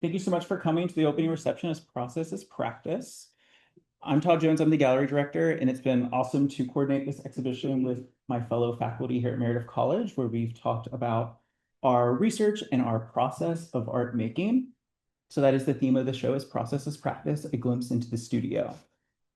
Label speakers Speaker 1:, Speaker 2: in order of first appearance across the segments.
Speaker 1: Thank you so much for coming to the opening reception as Process is Practice. I'm Todd Jones, I'm the gallery director, and it's been awesome to coordinate this exhibition with my fellow faculty here at Meredith College, where we've talked about our research and our process of art making. So that is the theme of the show, is Process is Practice, a glimpse into the studio.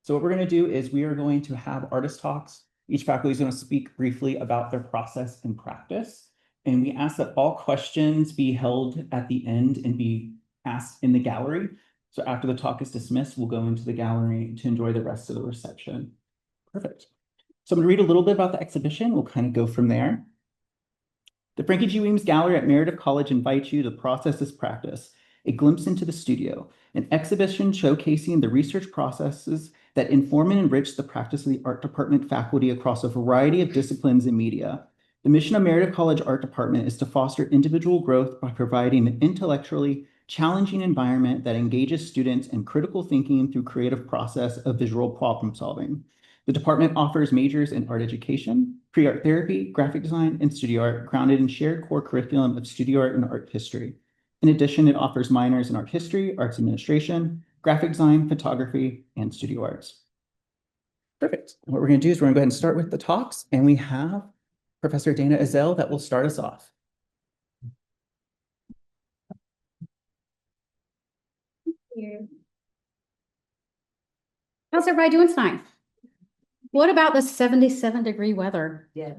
Speaker 1: So what we're going to do is we are going to have artist talks. Each faculty is going to speak briefly about their process and practice. And we ask that all questions be held at the end and be asked in the gallery. So after the talk is dismissed, we'll go into the gallery to enjoy the rest of the reception. Perfect. So I'm going to read a little bit about the exhibition. We'll kind of go from there. The Frankie G. Weems Gallery at Meredith College invites you to Process is Practice, a glimpse into the studio, an exhibition showcasing the research processes that inform and enrich the practice of the art department faculty across a variety of disciplines and media. The mission of Meredith College Art Department is to foster individual growth by providing an intellectually challenging environment that engages students in critical thinking through creative process of visual problem solving. The department offers majors in art education, pre-art therapy, graphic design, and studio art, grounded in shared core curriculum of studio art and art history. In addition, it offers minors in art history, arts administration, graphic design, photography, and studio arts. Perfect. What we're going to do is we're going to go ahead and start with the talks, and we have Professor Dana Ezell that will start us off.
Speaker 2: Thank you. How's everybody doing tonight? What about the 77-degree weather?
Speaker 3: Yeah.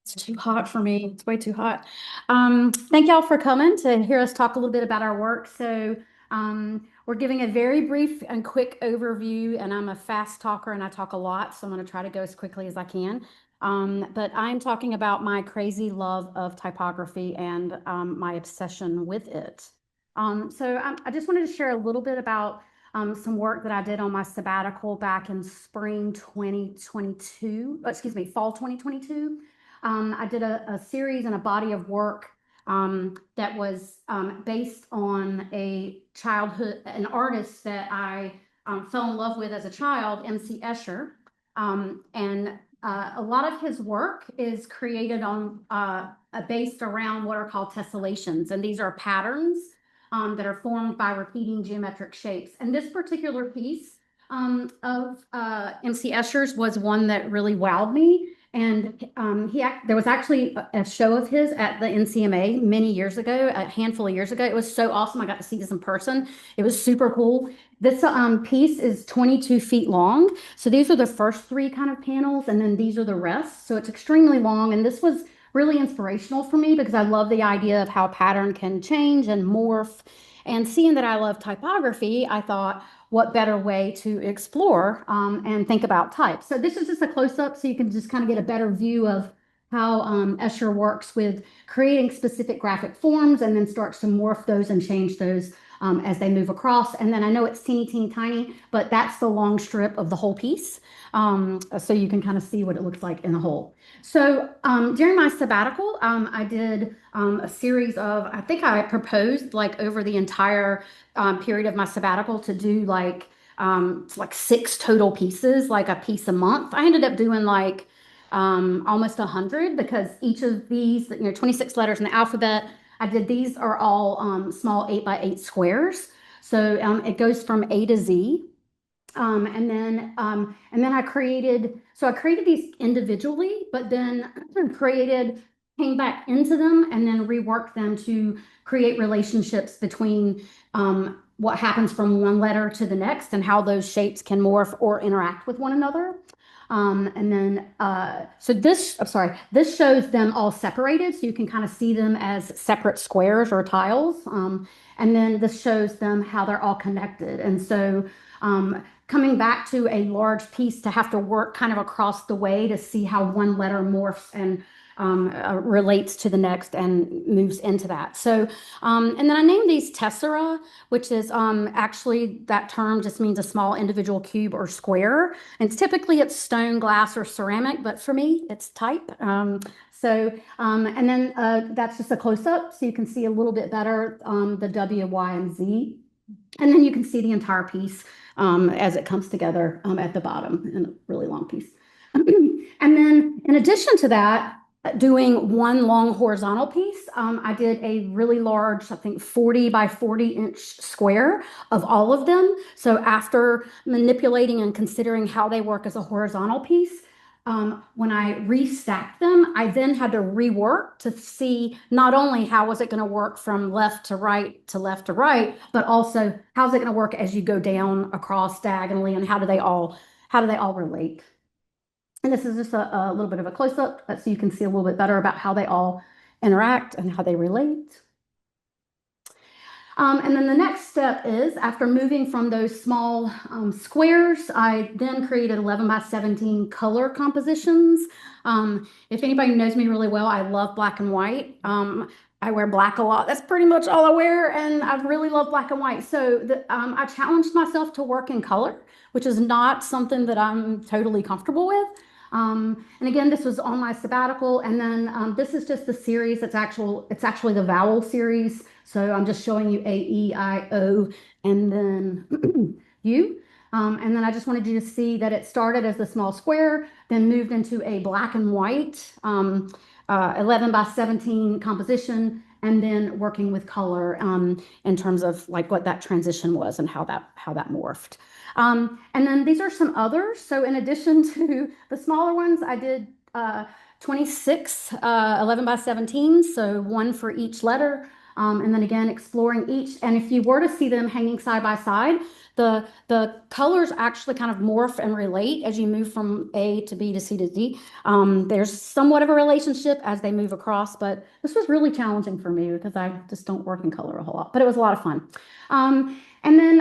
Speaker 2: It's too hot for me. It's way too hot. Thank y'all for coming to hear us talk a little bit about our work. So we're giving a very brief and quick overview, and I'm a fast talker and I talk a lot, so I'm going to try to go as quickly as I can. But I'm talking about my crazy love of typography and my obsession with it. So I just wanted to share a little bit about some work that I did on my sabbatical back in spring 2022, fall 2022. I did a series and a body of work that was based on an artist that I fell in love with as a child, MC Escher. And a lot of his work is created on based around what are called tessellations. And these are patterns that are formed by repeating geometric shapes. And this particular piece of MC Escher's was one that really wowed me. And there was actually a show of his at the NCMA many years ago, a handful of years ago. It was so awesome. I got to see this in person. It was super cool. This piece is 22 feet long. So these are the first three kind of panels, and then these are the rest. So it's extremely long. And this was really inspirational for me because I love the idea of how pattern can change and morph. And seeing that I love typography, I thought, what better way to explore and think about type. So this is just a close-up so you can just kind of get a better view of how Escher works with creating specific graphic forms and then starts to morph those and change those as they move across. And then I know it's teeny, teeny, tiny, but that's the long strip of the whole piece. So you can kind of see what it looks like in the whole. So during my sabbatical, I did a series of, I think I proposed like over the entire period of my sabbatical to do like 6 total pieces, like a piece a month. I ended up doing like almost 100 because each of these, 26 letters in the alphabet, these are all small 8x8 squares. So it goes from A to Z. And then I created these individually, but then came back into them and then reworked them to create relationships between what happens from one letter to the next and how those shapes can morph or interact with one another. This shows them all separated, so you can kind of see them as separate squares or tiles. And then this shows them how they're all connected. And so coming back to a large piece to have to work kind of across the way to see how one letter morphs and relates to the next and moves into that. So, and then I named these tessera, which is actually that term just means a small individual cube or square. And typically it's stone, glass, or ceramic, but for me, it's type. And then that's just a close-up, so you can see a little bit better the W, Y, and Z. And then you can see the entire piece as it comes together at the bottom in a really long piece. And then in addition to that, doing one long horizontal piece. I did a really large, I think 40 by 40-inch square of all of them. So after manipulating and considering how they work as a horizontal piece, when I restacked them, I then had to rework to see not only how was it going to work from left to right to left to right, but also how's it going to work as you go down across diagonally, and how do they all relate? And this is just a little bit of a close-up so you can see a little bit better about how they all interact and how they relate. And then the next step is, after moving from those small squares, I then created 11 by 17 color compositions. If anybody knows me really well, I love black and white. I wear black a lot. That's pretty much all I wear, and I really love black and white. So I challenged myself to work in color, which is not something that I'm totally comfortable with. And again, this was on my sabbatical, and then this is just the series. It's actually the vowel series. So I'm just showing you A, E, I, O, and then U. And then I just wanted you to see that it started as a small square, then moved into a black and white 11 by 17 composition, and then working with color in terms of like what that transition was and how that morphed. And then these are some others. So in addition to the smaller ones, I did 26 11 by 17, so one for each letter. And then again, exploring each. And if you were to see them hanging side by side, the colors actually kind of morph and relate as you move from A to B to C to D. There's somewhat of a relationship as they move across, but this was really challenging for me because I just don't work in color a whole lot, but it was a lot of fun. And then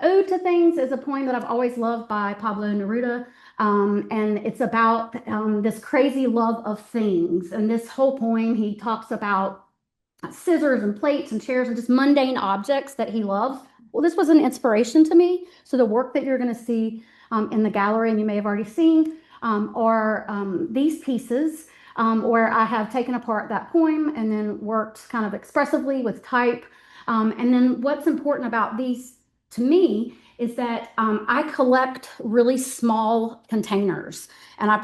Speaker 2: Ode to Things is a poem that I've always loved by Pablo Neruda. And it's about this crazy love of things. And this whole poem, he talks about scissors and plates and chairs and just mundane objects that he loves. Well, this was an inspiration to me. So the work that you're going to see in the gallery, and you may have already seen, are these pieces where I have taken apart that poem and then worked kind of expressively with type. And then what's important about these to me is that I collect really small containers, and I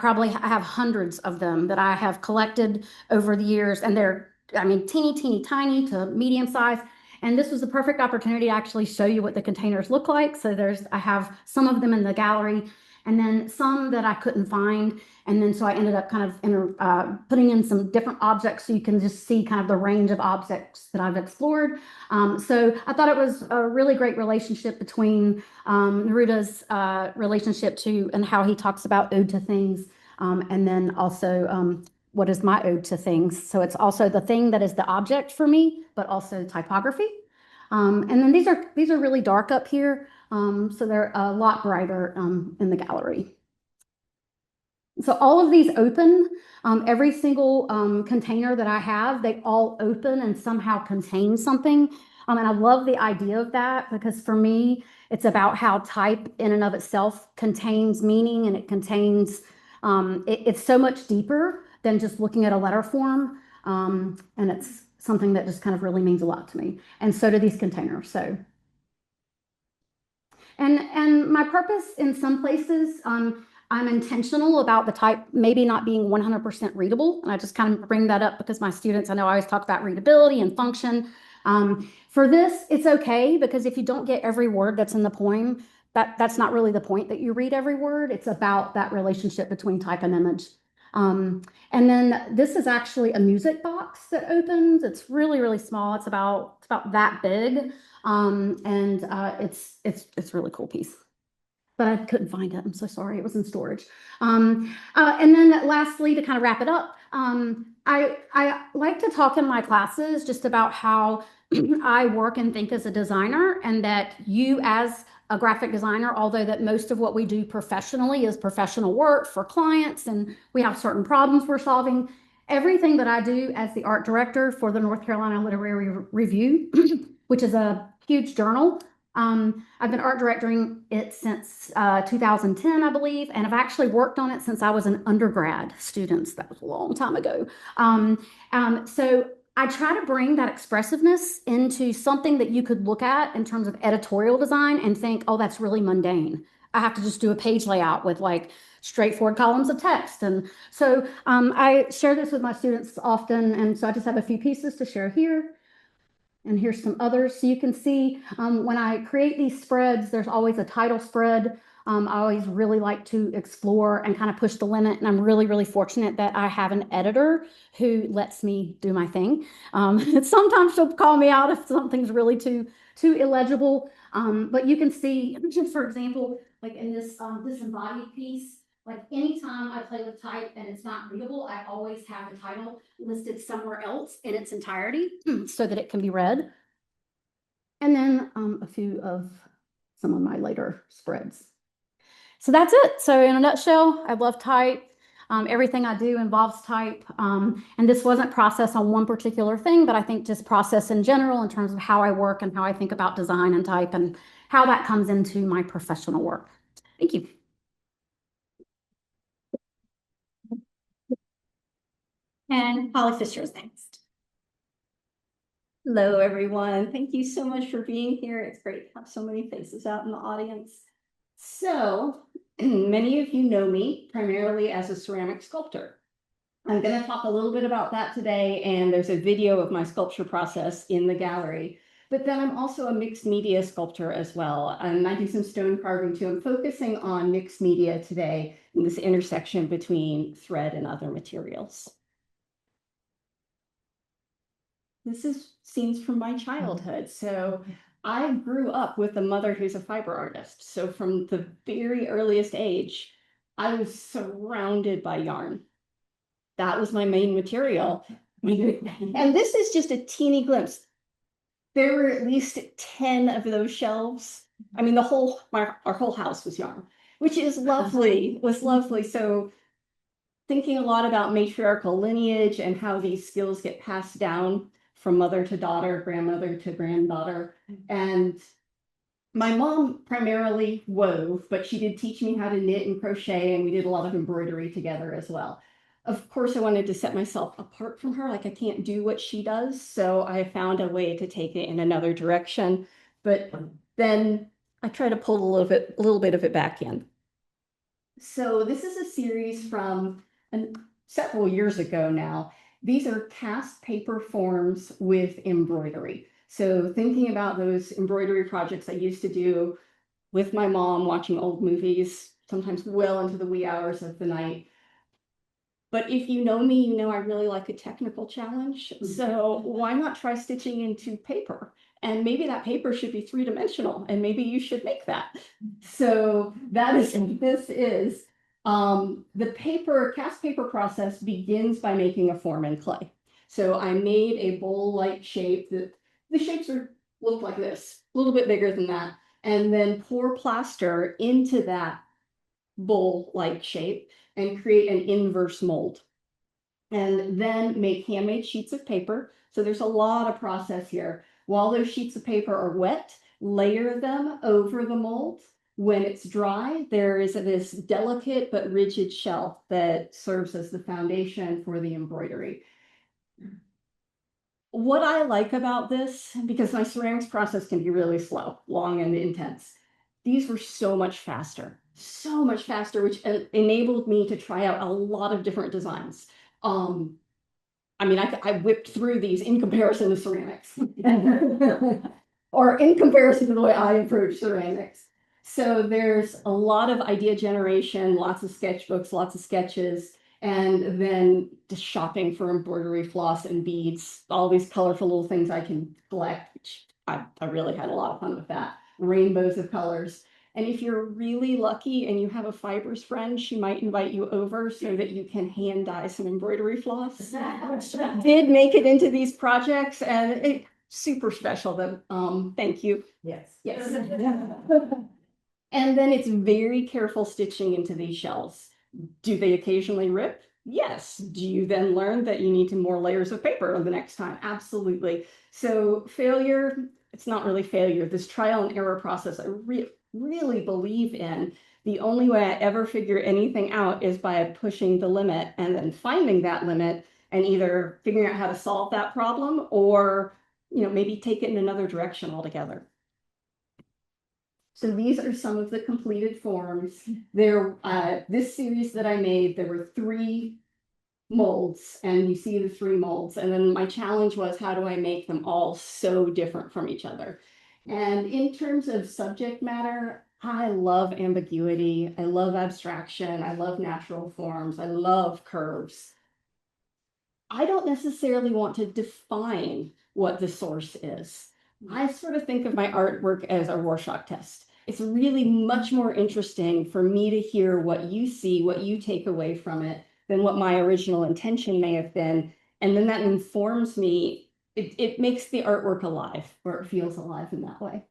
Speaker 2: have hundreds of them that I have collected over the years, and they're, I mean, teeny, teeny, tiny to medium size. And this was the perfect opportunity to actually show you what the containers look like. So I have some of them in the gallery, and then some that I couldn't find. And then so I ended up kind of putting in some different objects so you can just see kind of the range of objects that I've explored. So I thought it was a really great relationship between Neruda's relationship to and how he talks about ode to things, and then also what is my ode to things. So it's also the thing that is the object for me, but also typography. And then these are really dark up here, so they're a lot brighter in the gallery. So all of these open, every single container that I have, they all open and somehow contain something. And I love the idea of that because for me, it's about how type in and of itself contains meaning, and it contains, it's so much deeper than just looking at a letter form. And it's something that just kind of really means a lot to me. And so do these containers. So, and my purpose in some places, I'm intentional about the type maybe not being 100% readable. And I just kind of bring that up because my students, I know I always talk about readability and function. For this, it's okay because if you don't get every word that's in the poem, that's not really the point that you read every word. It's about that relationship between type and image. And then this is actually a music box that opens. It's really, really small. It's about that big. And it's a really cool piece. But I couldn't find it. I'm so sorry. It was in storage. And then lastly, to kind of wrap it up, I like to talk in my classes just about how I work and think as a designer, and that you as a graphic designer, although that most of what we do professionally is professional work for clients, and we have certain problems we're solving, everything that I do as the art director for the North Carolina Literary Review, which is a huge journal. I've been art directing it since 2010, I believe, and I've actually worked on it since I was an undergrad student. That was a long time ago. So I try to bring that expressiveness into something that you could look at in terms of editorial design and think, oh, that's really mundane. I have to just do a page layout with like straightforward columns of text. And so I share this with my students often, and so I just have a few pieces to share here. And here's some others. So you can see when I create these spreads, there's always a title spread. I always really like to explore and kind of push the limit. And I'm really, really fortunate that I have an editor who lets me do my thing. Sometimes she'll call me out if something's really too illegible. But you can see, just for example, like in this disembodied piece, like anytime I play with type and it's not readable, I always have the title listed somewhere else in its entirety so that it can be read. And then a few of some of my later spreads. So that's it. So in a nutshell, I love type. Everything I do involves type. And this wasn't process on one particular thing, but I think just process in general in terms of how I work and how I think about design and type and how that comes into my professional work. Thank you.
Speaker 3: And Holly Fisher is next. Hello, everyone. Thank you so much for being here. It's great to have so many faces out in the audience. So, many of you know me primarily as a ceramic sculptor. I'm going to talk a little bit about that today, and there's a video of my sculpture process in the gallery. But then I'm also a mixed media sculptor as well. I do some stone carving too. I'm focusing on mixed media today in this intersection between thread and other materials. This is scenes from my childhood. So I grew up with a mother who's a fiber artist. So from the very earliest age, I was surrounded by yarn. That was my main material. And this is just a teeny glimpse. There were at least 10 of those shelves. I mean, our whole house was yarn, which is lovely, was lovely. So thinking a lot about matriarchal lineage and how these skills get passed down from mother to daughter, grandmother to granddaughter. And my mom primarily wove, but she did teach me how to knit and crochet, and we did a lot of embroidery together as well. Of course, I wanted to set myself apart from her. Like, I can't do what she does. So I found a way to take it in another direction. But then I try to pull a little bit of it back in. So this is a series from several years ago now. These are cast paper forms with embroidery. So thinking about those embroidery projects I used to do with my mom, watching old movies, sometimes well into the wee hours of the night. But if you know me, you know I really like a technical challenge. So why not try stitching into paper? And maybe that paper should be three-dimensional, and maybe you should make that. So that is what this is. The cast paper process begins by making a form in clay. So I made a bowl-like shape that the shapes look like this, a little bit bigger than that, and then pour plaster into that bowl-like shape and create an inverse mold. And then make handmade sheets of paper. So there's a lot of process here. While those sheets of paper are wet, layer them over the mold. When it's dry, there is this delicate but rigid shell that serves as the foundation for the embroidery. What I like about this, because my ceramics process can be really slow, long and intense, these were so much faster, which enabled me to try out a lot of different designs. I mean, I whipped through these in comparison to ceramics, or in comparison to the way I approach ceramics. So there's a lot of idea generation, lots of sketchbooks, lots of sketches, and then just shopping for embroidery floss and beads, all these colorful little things I can collect, which I really had a lot of fun with that. Rainbows of colors. And if you're really lucky and you have a fibers friend, she might invite you over so that you can hand dye some embroidery floss. Did make it into these projects, and it's super special. Thank you.
Speaker 1: Yes.
Speaker 3: Yes. And then it's very careful stitching into these shells. Do they occasionally rip? Yes. Do you then learn that you need more layers of paper the next time? Absolutely. So failure, it's not really failure. This trial and error process, I really believe in. The only way I ever figure anything out is by pushing the limit and then finding that limit and either figuring out how to solve that problem or, maybe take it in another direction altogether. So these are some of the completed forms. This series that I made, there were 3 molds, and you see the 3 molds. And then my challenge was, how do I make them all so different from each other? And in terms of subject matter, I love ambiguity. I love abstraction. I love natural forms. I love curves. I don't necessarily want to define what the source is. I sort of think of my artwork as a Rorschach test. It's really much more interesting for me to hear what you see, what you take away from it, than what my original intention may have been. And then that informs me. It makes the artwork alive, or it feels alive in that way.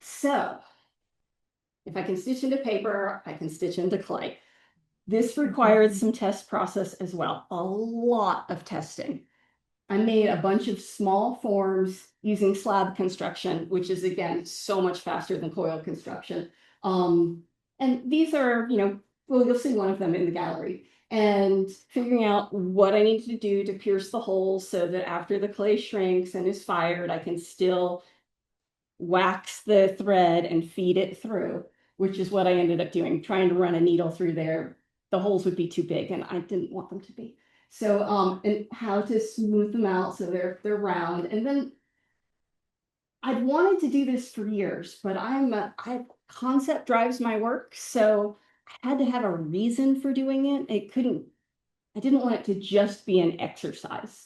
Speaker 3: So if I can stitch into paper, I can stitch into clay. This required some test process as well, a lot of testing. I made a bunch of small forms using slab construction, which is, again, so much faster than coil construction. And these are, well, you'll see one of them in the gallery. And figuring out what I need to do to pierce the holes so that after the clay shrinks and is fired, I can still wax the thread and feed it through, which is what I ended up doing, trying to run a needle through there. The holes would be too big, and I didn't want them to be. So, and how to smooth them out so they're round. And then I'd wanted to do this for years, but concept drives my work, so I had to have a reason for doing it. I didn't want it to just be an exercise.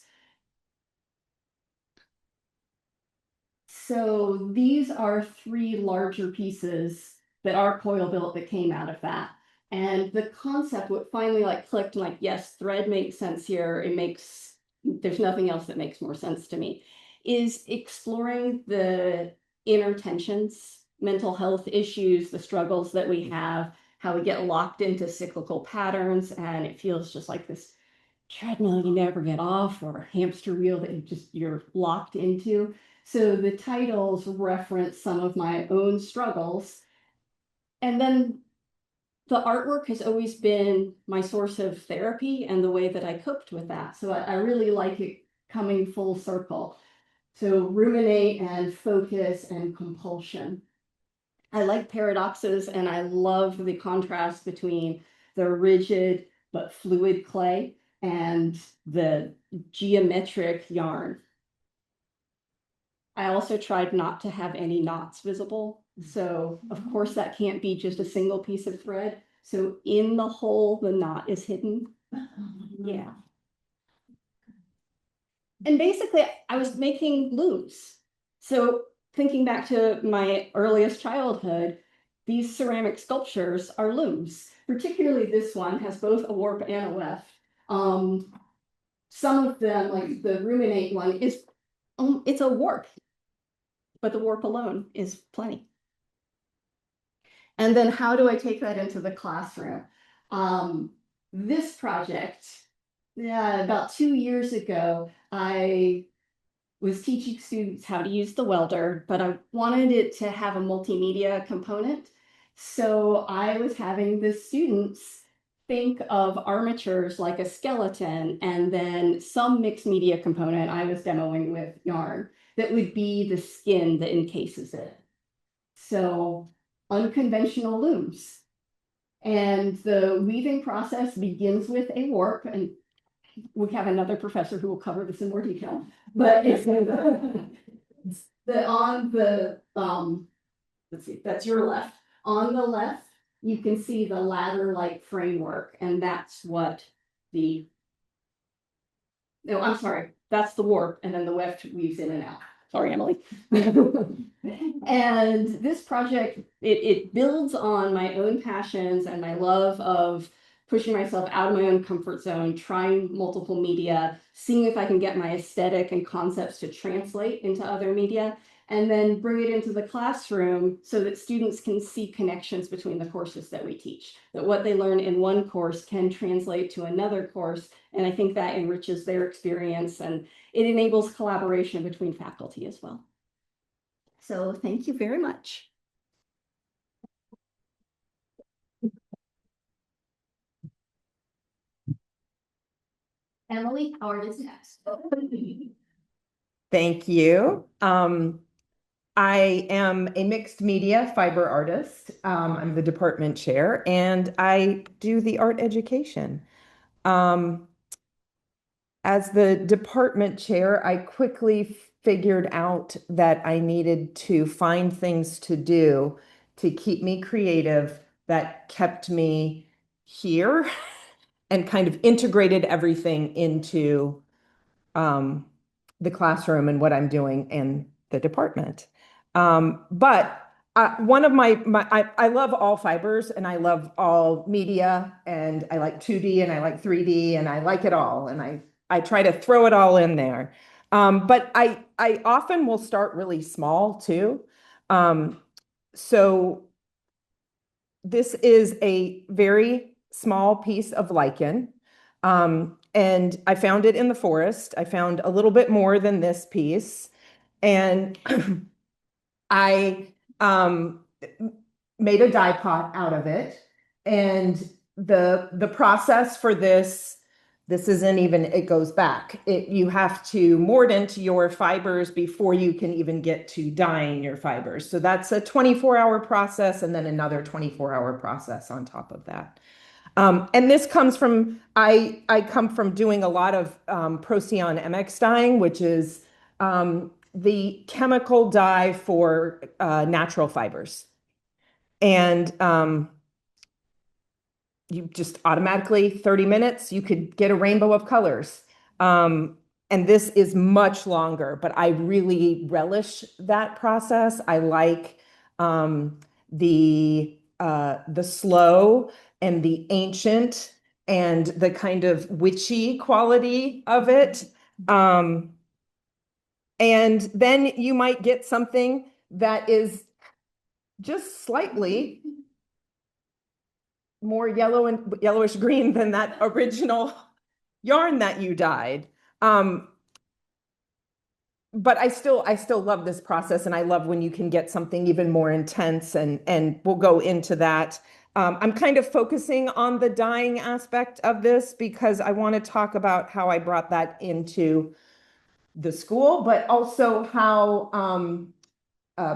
Speaker 3: So these are 3 larger pieces that are coil built that came out of that. And the concept, what finally clicked, yes, thread makes sense here. There's nothing else that makes more sense to me, is exploring the inner tensions, mental health issues, the struggles that we have, how we get locked into cyclical patterns, and it feels just like this treadmill you never get off, or hamster wheel that you're locked into. So the titles reference some of my own struggles. And then the artwork has always been my source of therapy and the way that I coped with that. So I really like it coming full circle. So ruminate and focus and compulsion. I like paradoxes, and I love the contrast between the rigid but fluid clay and the geometric yarn. I also tried not to have any knots visible. So of course that can't be just a single piece of thread. So in the hole, the knot is hidden. Yeah. And basically I was making looms. So thinking back to my earliest childhood, these ceramic sculptures are looms. Particularly this one has both a warp and a weft. Some of them, like the ruminate one, it's a warp, but the warp alone is plenty. And then how do I take that into the classroom? This project, about 2 years ago, I was teaching students how to use the welder, but I wanted it to have a multimedia component. So I was having the students think of armatures like a skeleton, and then some mixed media component I was demoing with yarn that would be the skin that encases it. So unconventional looms. And the weaving process begins with a warp, and we have another professor who will cover this in more detail. But it's let's see, that's your left. On the left, you can see the ladder-like framework, and that's what I'm sorry, that's the warp, and then the weft weaves in and out. Sorry, Emily. And this project, it builds on my own passions and my love of pushing myself out of my own comfort zone, trying multiple media, seeing if I can get my aesthetic and concepts to translate into other media, and then bring it into the classroom so that students can see connections between the courses that we teach, that what they learn in one course can translate to another course. And I think that enriches their experience, and it enables collaboration between faculty as well. So thank you very much. Emily, Howard is next.
Speaker 4: Thank you. I am a mixed media fiber artist. I'm the department chair, and I do the art education. Um, as the department chair, I quickly figured out that I needed to find things to do to keep me creative that kept me here and kind of integrated everything into um, the classroom and what I'm doing in the department. But one of I love all fibers and I love all media and I like 2D and I like 3D and I like it all. And I try to throw it all in there. But I often will start really small too. Um, so this is a very small piece of lichen. And I found it in the forest. I found a little bit more than this piece. And I made a dye pot out of it. And the process for this isn't even, it goes back. You have to mordant your fibers before you can even get to dyeing your fibers. So that's a 24-hour process and then another 24-hour process on top of that. And this comes from, I come from doing a lot of Procyon MX dyeing, which is the chemical dye for natural fibers. And you just automatically 30 minutes, you could get a rainbow of colors. And this is much longer, but I really relish that process. I like the slow and the ancient and the kind of witchy quality of it. And then you might get something that is just slightly more yellow and yellowish green than that original yarn that you dyed. But I still love this process, and I love when you can get something even more intense, and we'll go into that. I'm kind of focusing on the dyeing aspect of this because I want to talk about how I brought that into the school, but also how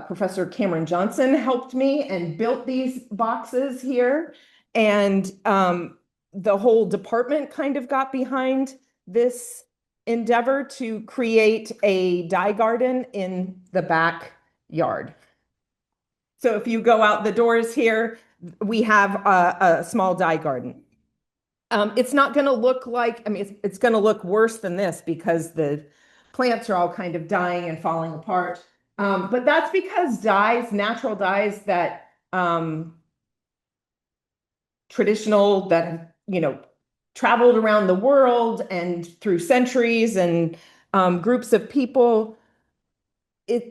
Speaker 4: Professor Cameron Johnson helped me and built these boxes here. And the whole department kind of got behind this endeavor to create a dye garden in the backyard. So if you go out the doors here, we have a small dye garden. It's not going to look like, I mean, it's going to look worse than this because the plants are all kind of dying and falling apart. But that's because dyes, natural dyes that traditional that, traveled around the world and through centuries and groups of people,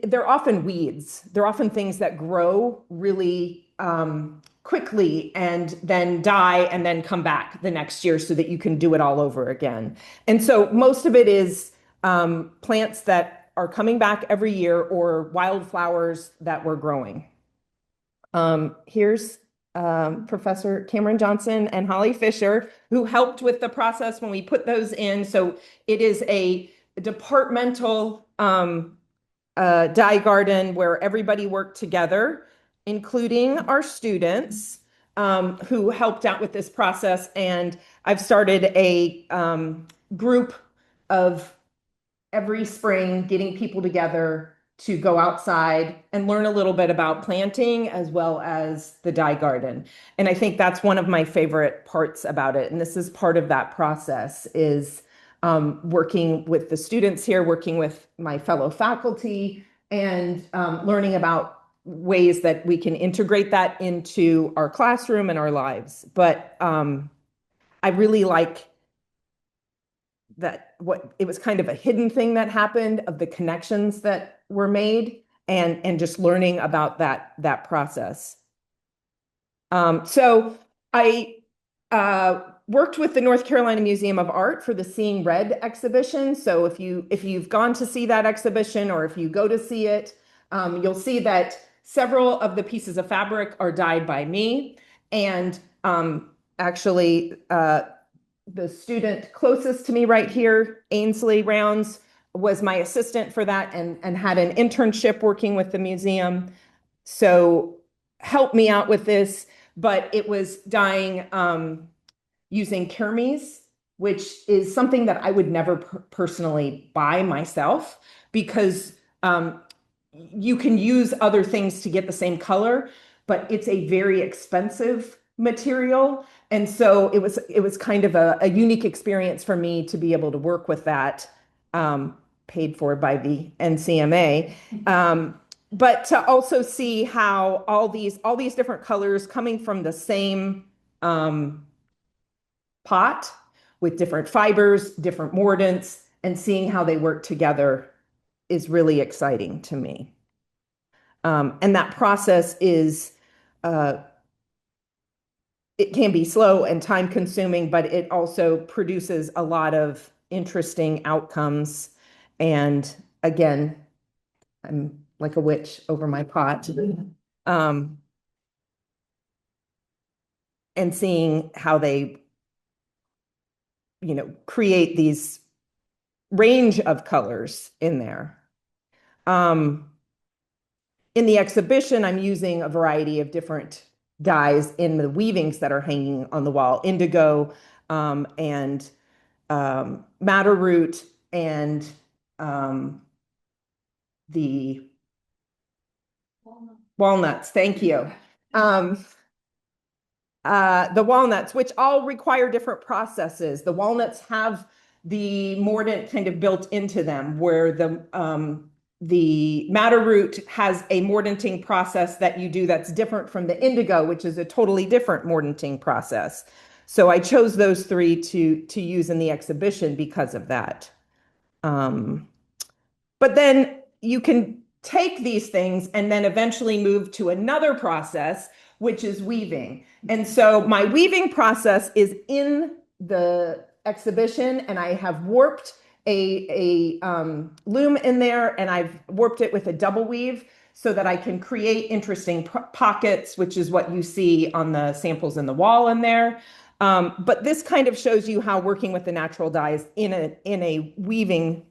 Speaker 4: they're often weeds. They're often things that grow really quickly and then die and then come back the next year so that you can do it all over again. And so most of it is plants that are coming back every year or wildflowers that we're growing. Here's Professor Cameron Johnson and Holly Fisher, who helped with the process when we put those in. So it is a departmental dye garden where everybody worked together, including our students who helped out with this process. And I've started a group of every spring getting people together to go outside and learn a little bit about planting as well as the dye garden. And I think that's one of my favorite parts about it. And this is part of that process is working with the students here, working with my fellow faculty, and learning about ways that we can integrate that into our classroom and our lives. But I really like that it was kind of a hidden thing that happened of the connections that were made and just learning about that process. So I worked with the North Carolina Museum of Art for the Seeing Red exhibition. So if you've gone to see that exhibition or if you go to see it, you'll see that several of the pieces of fabric are dyed by me. And actually, the student closest to me right here, Ainsley Rounds, was my assistant for that and had an internship working with the museum. So helped me out with this, but it was dyeing using kermes, which is something that I would never personally buy myself because you can use other things to get the same color, but it's a very expensive material. And so it was kind of a unique experience for me to be able to work with that, paid for by the NCMA. But to also see how all these different colors coming from the same pot with different fibers, different mordants, and seeing how they work together is really exciting to me. And that process is, it can be slow and time consuming, but it also produces a lot of interesting outcomes. And again, I'm like a witch over my pot. And seeing how they, create these range of colors in there. In the exhibition, I'm using a variety of different dyes in the weavings that are hanging on the wall, indigo and madder root and the walnuts. Thank you. The walnuts, which all require different processes. The walnuts have the mordant kind of built into them, where the madder root has a mordanting process that you do that's different from the indigo, which is a totally different mordanting process. So I chose those three to use in the exhibition because of that. But then you can take these things and then eventually move to another process, which is weaving. And so my weaving process is in the exhibition, and I have warped a loom in there, and I've warped it with a double weave so that I can create interesting pockets, which is what you see on the samples in the wall in there. But this kind of shows you how working with the natural dyes in a weaving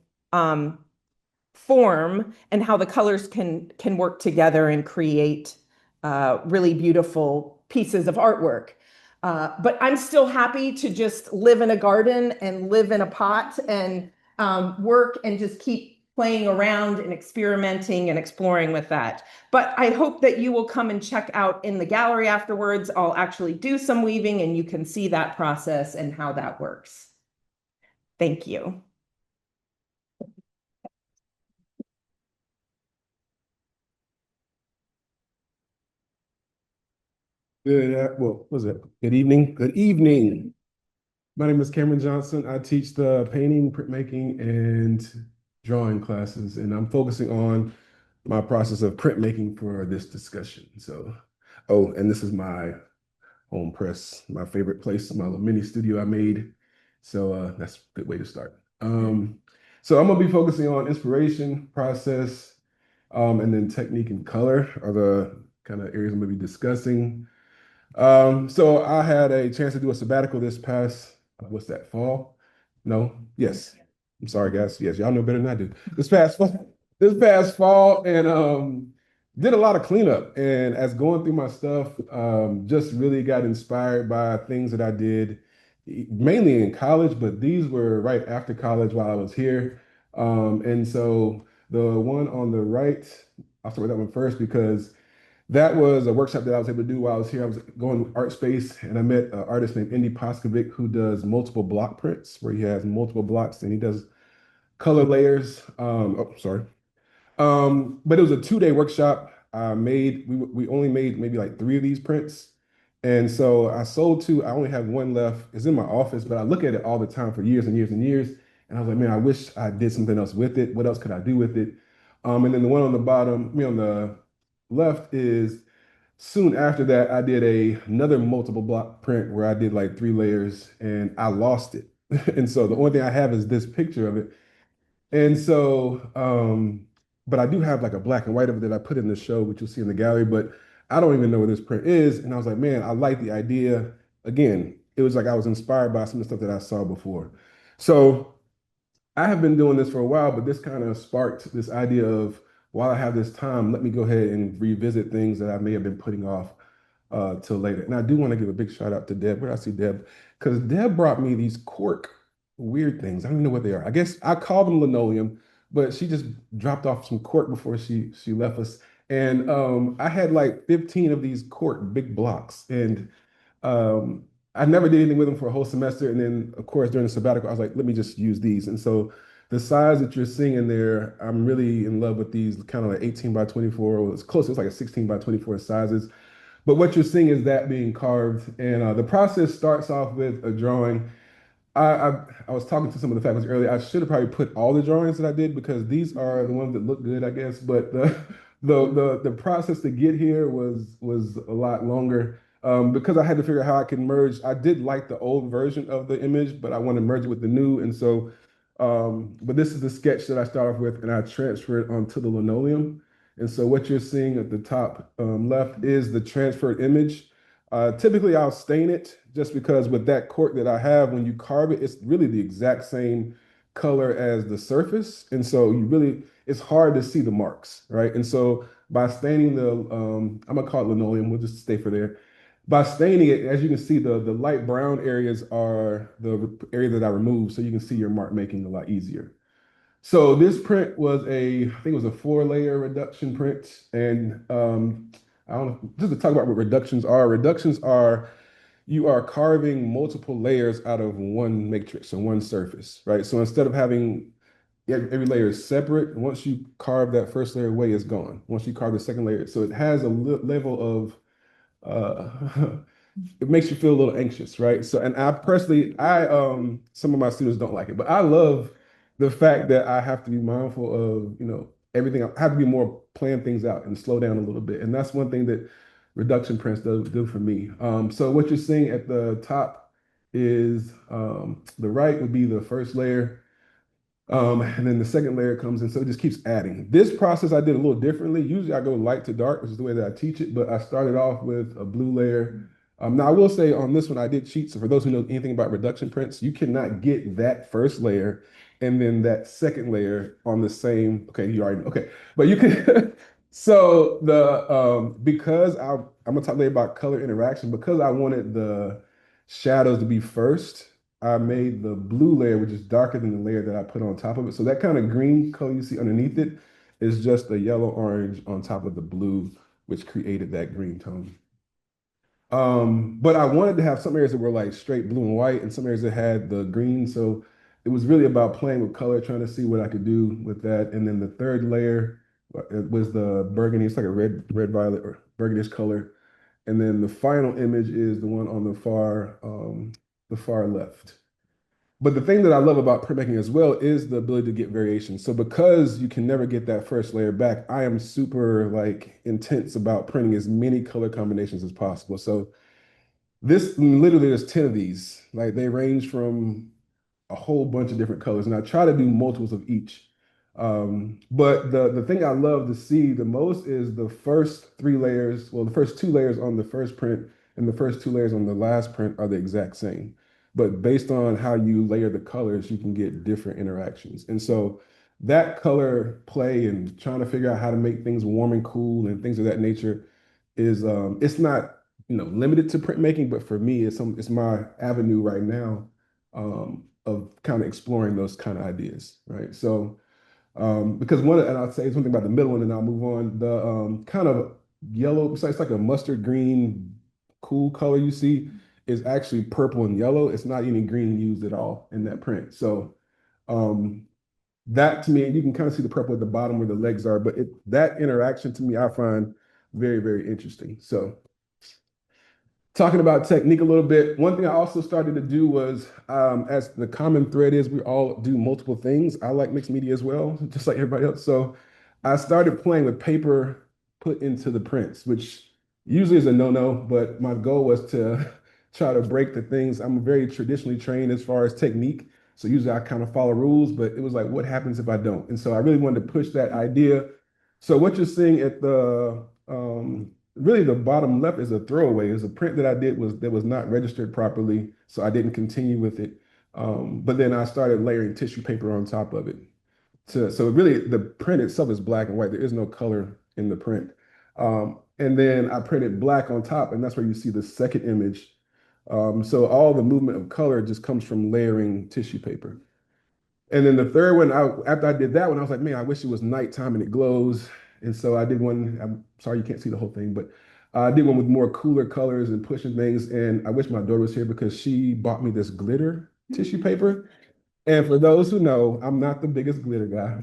Speaker 4: form, and how the colors can work together and create really beautiful pieces of artwork. But I'm still happy to just live in a garden and live in a pot and work and just keep playing around and experimenting and exploring with that. But I hope that you will come and check out in the gallery afterwards. I'll actually do some weaving and you can see that process and how that works. Thank you.
Speaker 5: Good evening. Good evening. My name is Cameron Johnson. I teach the painting, printmaking, and drawing classes, and I'm focusing on my process of printmaking for this discussion. So, oh, and this is my home press, my favorite place, my little mini studio I made. So that's a good way to start. So I'm gonna be focusing on inspiration, process, and then technique and color are the kind of areas I'm gonna be discussing. So I had a chance to do a sabbatical this past, what's that, fall? No? Yes. I'm sorry, guys. Yes, y'all know better than I do. This past fall, and did a lot of cleanup. And as going through my stuff, just really got inspired by things that I did, mainly in college, but these were right after college while I was here. And so the one on the right, I'll start with that one first because that was a workshop that I was able to do while I was here. I was going to art space and I met an artist named Indy Poskovic who does multiple block prints where he has multiple blocks and he does color layers. Oh, sorry. But it was a 2-day workshop. We only made maybe like 3 of these prints. And so I sold 2. I only have 1 left. It's in my office, but I look at it all the time for years and years and years. And I was like, man, I wish I did something else with it. What else could I do with it? And then the one on the bottom, on the left is soon after that, I did another multiple block print where I did like 3 layers and I lost it. And so the only thing I have is this picture of it. And so, but I do have like a black and white of it that I put in the show, which you'll see in the gallery, but I don't even know where this print is. And I was like, man, I like the idea. Again, it was like I was inspired by some of the stuff that I saw before. So I have been doing this for a while, but this kind of sparked this idea of while I have this time, let me go ahead and revisit things that I may have been putting off till later. And I do want to give a big shout out to Deb. Where I see Deb, because Deb brought me these cork weird things. I don't even know what they are. I guess I called them linoleum, but she just dropped off some cork before she left us. And I had like 15 of these cork big blocks, and um, I never did anything with them for a whole semester. And then, of course, during the sabbatical, I was like, let me just use these. And so the size that you're seeing in there, I'm really in love with these kind of like 18 by 24, or it's close, it's like a 16 by 24 sizes. But what you're seeing is that being carved. And the process starts off with a drawing. I was talking to some of the faculty earlier. I should have probably put all the drawings that I did because these are the ones that look good, I guess. But the process to get here was a lot longer because I had to figure out how I can merge. I did like the old version of the image, but I want to merge it with the new. And so, but this is the sketch that I start off with, and I transfer it onto the linoleum. And so what you're seeing at the top left is the transferred image. Typically, I'll stain it just because with that cork that I have, when you carve it, it's really the exact same color as the surface. And so it's hard to see the marks, right? And so by staining I'm gonna call it linoleum, we'll just stay for there. By staining it, as you can see, the light brown areas are the area that I removed, so you can see your mark making a lot easier. So this print was I think it was a 4-layer reduction print. And I don't know, just to talk about what reductions are. Reductions are you are carving multiple layers out of one matrix or one surface, right? So instead of having every layer is separate, once you carve that first layer away, it's gone. Once you carve the second layer, so it has a level of it makes you feel a little anxious, right? So, and I personally, some of my students don't like it, but I love the fact that I have to be mindful of, everything. I have to be more plan things out and slow down a little bit. And that's one thing that reduction prints do for me. So what you're seeing at the top is the right would be the first layer. And then the second layer comes in, so it just keeps adding. This process I did a little differently. Usually I go light to dark, which is the way that I teach it, but I started off with a blue layer. Now I will say on this one I did cheat. So for those who know anything about reduction prints, you cannot get that first layer and then that second layer on the same. Okay, you already know. Okay, but you can. So because I'm gonna talk later about color interaction because I wanted the shadows to be first. I made the blue layer, which is darker than the layer that I put on top of it. So that kind of green color you see underneath it is just a yellow orange on top of the blue, which created that green tone. But I wanted to have some areas that were like straight blue and white and some areas that had the green. So it was really about playing with color, trying to see what I could do with that. And then the third layer was the burgundy. It's like a red violet or burgundish color. And then the final image is the one on the far left. But the thing that I love about printmaking as well is the ability to get variation. So because you can never get that first layer back, I am super like intense about printing as many color combinations as possible. So this literally there's 10 of these. Like they range from a whole bunch of different colors, and I try to do multiples of each. But the thing I love to see the most is the first 3 layers, well, the first 2 layers on the first print and the first 2 layers on the last print are the exact same. But based on how you layer the colors, you can get different interactions. And so that color play and trying to figure out how to make things warm and cool and things of that nature is it's not limited to printmaking, but for me, it's my avenue right now of kind of exploring those kind of ideas, right? So because and I'll say something about the middle one, and I'll move on. The kind of yellow, it's like a mustard green, cool color you see is actually purple and yellow. It's not any green used at all in that print. So that to me, you can kind of see the purple at the bottom where the legs are, but that interaction to me, I find very, very interesting. So talking about technique a little bit, one thing I also started to do was, as the common thread is, we all do multiple things. I like mixed media as well, just like everybody else. So I started playing with paper put into the prints, which usually is a no-no, but my goal was to try to break the things. I'm very traditionally trained as far as technique. So usually I kind of follow rules, but it was like, what happens if I don't? And so I really wanted to push that idea. So what you're seeing at really the bottom left is a throwaway. It's a print that I did that was not registered properly, so I didn't continue with it. But then I started layering tissue paper on top of it. So really the print itself is black and white. There is no color in the print. And then I printed black on top, and that's where you see the second image. So all the movement of color just comes from layering tissue paper. And then the third one, after I did that one, I was like, man, I wish it was nighttime and it glows. And so I did one. I'm sorry you can't see the whole thing, but I did one with more cooler colors and pushing things. And I wish my daughter was here because she bought me this glitter tissue paper. And for those who know, I'm not the biggest glitter guy.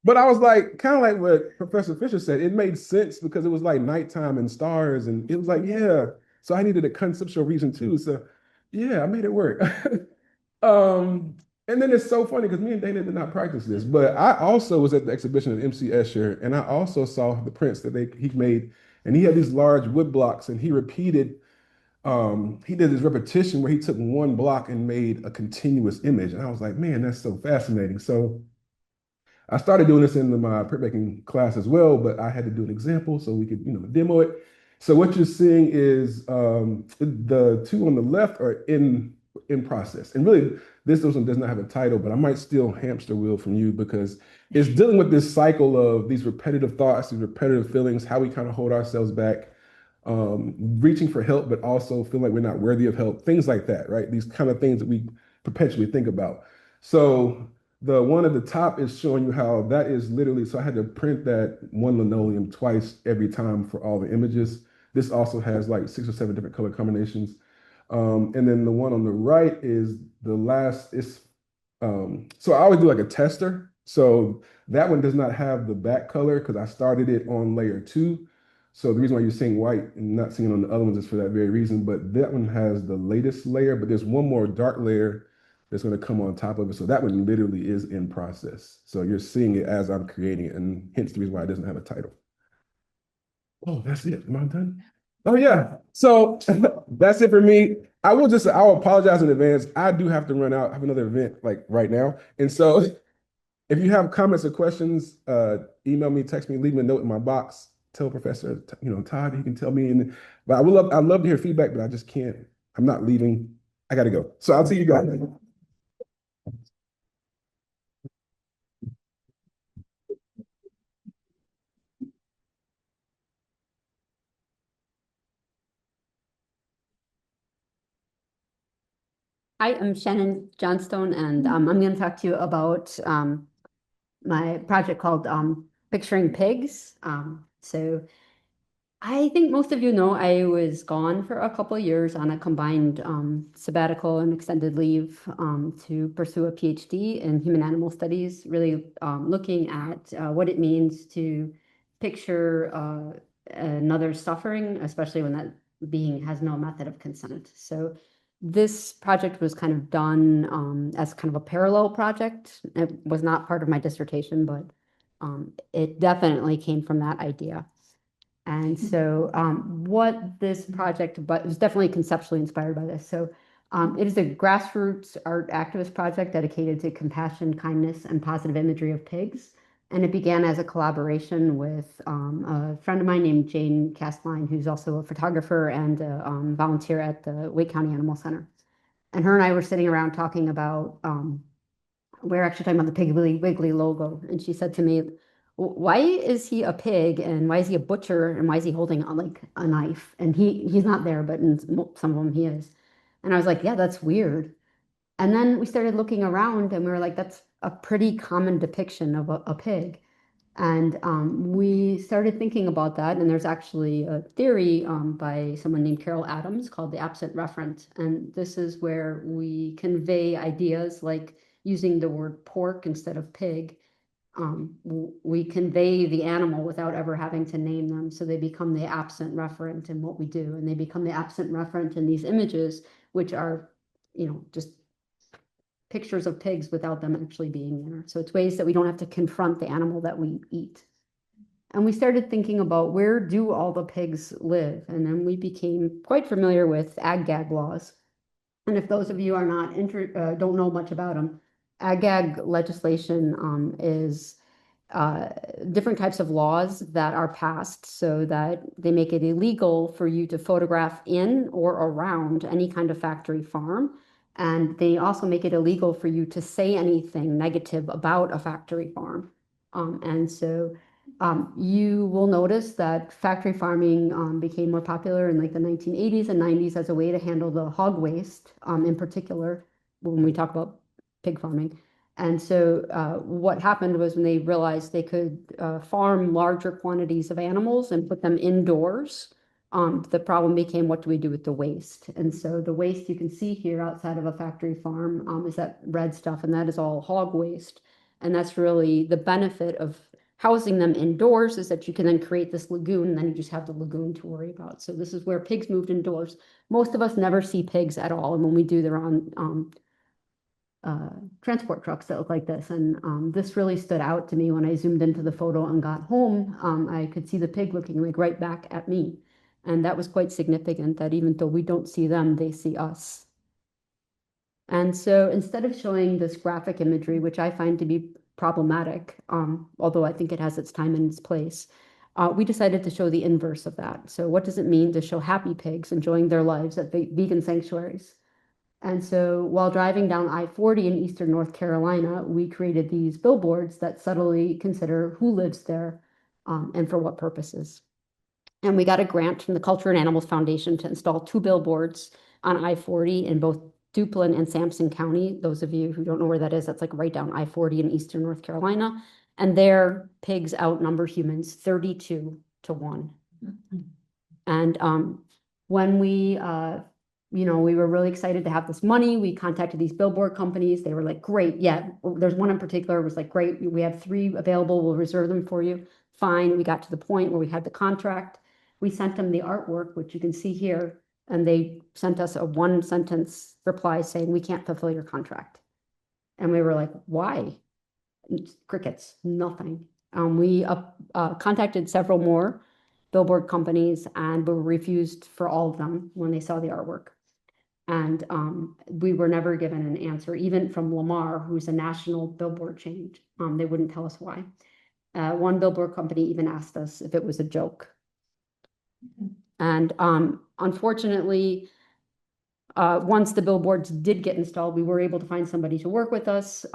Speaker 5: But I was like, kind of like what Professor Fisher said, it made sense because it was like nighttime and stars. And it was like, yeah. So I needed a conceptual reason too. So yeah, I made it work. Um, and then it's so funny because me and Dana did not practice this, but I also was at the exhibition at MC Escher, and I also saw the prints that he made, and he had these large wood blocks, and he did this repetition where he took one block and made a continuous image, and I was like, man, that's so fascinating. So I started doing this in my printmaking class as well, but I had to do an example so we could, demo it. So what you're seeing is the two on the left are in process. And really, this one does not have a title, but I might steal hamster wheel from you because it's dealing with this cycle of these repetitive thoughts, these repetitive feelings, how we kind of hold ourselves back, reaching for help, but also feeling like we're not worthy of help, things like that, right? These kind of things that we perpetually think about. So the one at the top is showing you how that is literally, so I had to print that one linoleum twice every time for all the images. This also has like 6 or 7 different color combinations. And then the one on the right is the last, so I always do like a tester. So that one does not have the back color because I started it on layer 2. So the reason why you're seeing white and not seeing it on the other ones is for that very reason. But that one has the latest layer, but there's one more dark layer that's going to come on top of it. So that one literally is in process. So you're seeing it as I'm creating it, and hence the reason why it doesn't have a title. Oh, that's it. Am I done? Oh yeah. So that's it for me. I'll apologize in advance. I do have to run out. I have another event like right now. And so if you have comments or questions, email me, text me, leave me a note in my box. Tell Professor, Todd, he can tell me. But I'd love to hear feedback, but I just can't. I'm not leaving. I gotta go. So I'll see you guys.
Speaker 6: Hi, I'm Shannon Johnstone, and I'm going to talk to you about my project called Picturing Pigs. So I think most of you know I was gone for a couple of years on a combined sabbatical and extended leave to pursue a PhD in human animal studies, really looking at what it means to picture another suffering, especially when that being has no method of consent. So this project was kind of done as kind of a parallel project. It was not part of my dissertation, but it definitely came from that idea. And so what this project, but it was definitely conceptually inspired by this. So it is a grassroots art activist project dedicated to compassion, kindness, and positive imagery of pigs. And it began as a collaboration with a friend of mine named Jane Castline, who's also a photographer and a volunteer at the Wake County Animal Center. And her and I were sitting around talking about, we're actually talking about the Piggly Wiggly logo. And she said to me, why is he a pig and why is he a butcher and why is he holding like a knife? And he's not there, but in some of them he is. And I was like, yeah, that's weird. And then we started looking around and we were like, that's a pretty common depiction of a pig. And we started thinking about that. And there's actually a theory by someone named Carol Adams called the absent referent. And this is where we convey ideas like using the word pork instead of pig. We convey the animal without ever having to name them. So they become the absent referent in what we do. And they become the absent referent in these images, which are, just pictures of pigs without them actually being there. So it's ways that we don't have to confront the animal that we eat. And we started thinking about where do all the pigs live? And then we became quite familiar with ag-gag laws. And if those of you are not don't know much about them, ag-gag legislation is different types of laws that are passed so that they make it illegal for you to photograph in or around any kind of factory farm. And they also make it illegal for you to say anything negative about a factory farm. And so you will notice that factory farming became more popular in like the 1980s and 90s as a way to handle the hog waste, in particular, when we talk about pig farming. And so what happened was when they realized they could farm larger quantities of animals and put them indoors, the problem became, what do we do with the waste? And so the waste you can see here outside of a factory farm is that red stuff, and that is all hog waste. And that's really the benefit of housing them indoors, is that you can then create this lagoon, and then you just have the lagoon to worry about. So this is where pigs moved indoors. Most of us never see pigs at all, and when we do, they're on transport trucks that look like this. And this really stood out to me when I zoomed into the photo and got home. I could see the pig looking like right back at me. And that was quite significant, that even though we don't see them, they see us. And so instead of showing this graphic imagery, which I find to be problematic, although I think it has its time and its place, we decided to show the inverse of that. So what does it mean to show happy pigs enjoying their lives at vegan sanctuaries? And so while driving down I-40 in eastern North Carolina, we created these billboards that subtly consider who lives there and for what purposes. And we got a grant from the Culture and Animals Foundation to install 2 billboards on I-40 in both Duplin and Sampson County. Those of you who don't know where that is, that's like right down I-40 in eastern North Carolina. And there, pigs outnumber humans 32 to 1. And when we we were really excited to have this money. We contacted these billboard companies. They were like, great. Yeah, there's one in particular was like, great. We have 3 available. We'll reserve them for you. Fine. We got to the point where we had the contract. We sent them the artwork, which you can see here. And they sent us a 1-sentence reply saying, we can't fulfill your contract. And we were like, why? Crickets, nothing. We contacted several more billboard companies and were refused for all of them when they saw the artwork. And we were never given an answer, even from Lamar, who's a national billboard chain. They wouldn't tell us why. One billboard company even asked us if it was a joke. And unfortunately, once the billboards did get installed, we were able to find somebody to work with us.